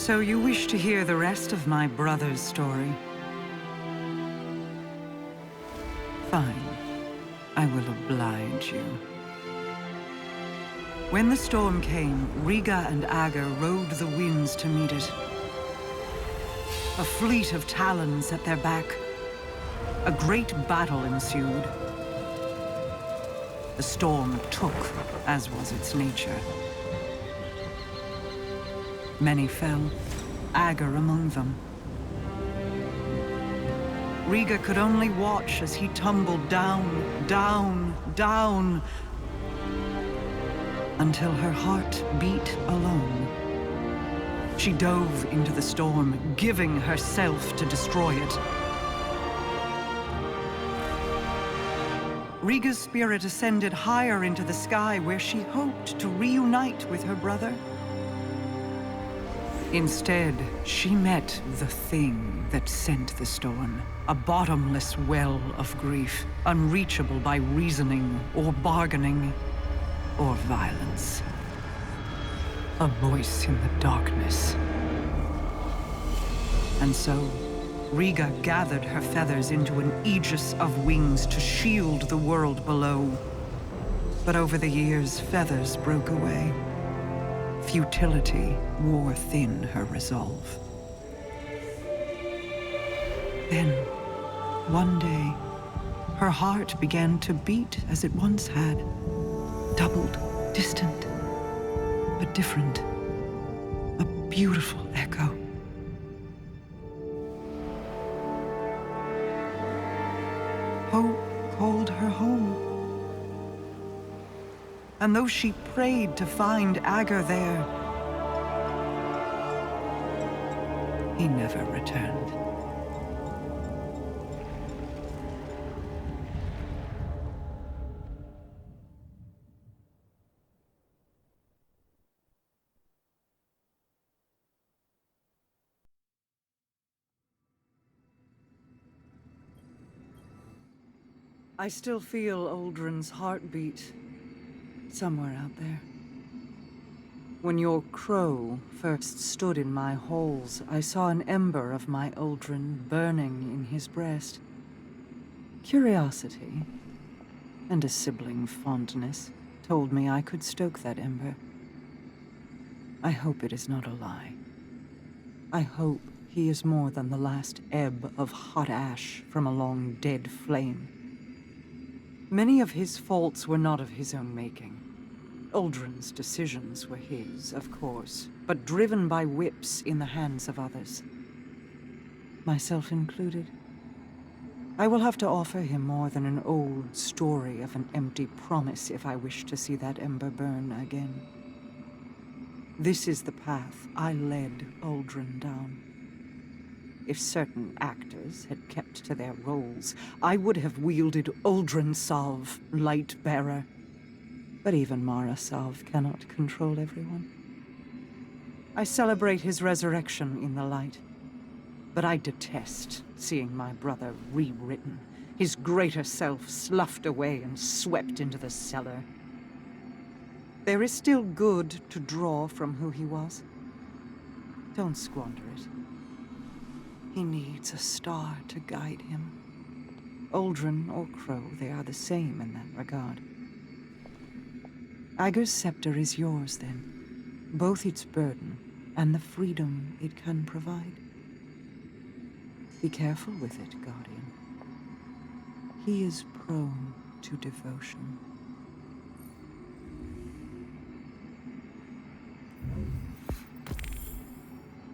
So you wish to hear the rest of my brother's story? Fine. I will oblige you. When the storm came, Riga and Ager rode the winds to meet it. A fleet of talons at their back. A great battle ensued. The storm took, as was its nature. Many fell, Ager among them. Riga could only watch as he tumbled down, down, down, until her heart beat alone. She dove into the storm, giving herself to destroy it. Riga's spirit ascended higher into the sky, where she hoped to reunite with her brother. Instead, she met the thing that sent the storm. A bottomless well of grief, unreachable by reasoning or bargaining or violence. A voice in the darkness. And so, Riga gathered her feathers into an aegis of wings to shield the world below. But over the years, feathers broke away. Futility wore thin her resolve. Then, one day, her heart began to beat as it once had. Doubled, distant, but different. A beautiful echo. Hope called her home. And though she prayed to find Ager there, he never returned. I still feel Uldren's heartbeat somewhere out there. When your crow first stood in my halls, I saw an ember of my Uldren burning in his breast. Curiosity and a sibling fondness told me I could stoke that ember. I hope it is not a lie. I hope he is more than the last ebb of hot ash from a long dead flame. Many of his faults were not of his own making. Uldren's decisions were his, of course, but driven by whips in the hands of others. Myself included. I will have to offer him more than an old story of an empty promise if I wish to see that ember burn again. This is the path I led Uldren down. If certain actors had kept to their roles, I would have wielded Uldren Sov, Light-Bearer. But even Mara Sov cannot control everyone. I celebrate his resurrection in the light, but I detest seeing my brother rewritten, his greater self sloughed away and swept into the cellar. There is still good to draw from who he was. Don't squander it. He needs a star to guide him. Uldren or Crow, they are the same in that regard. Ager's scepter is yours, then. Both its burden and the freedom it can provide. Be careful with it, Guardian. He is prone to devotion.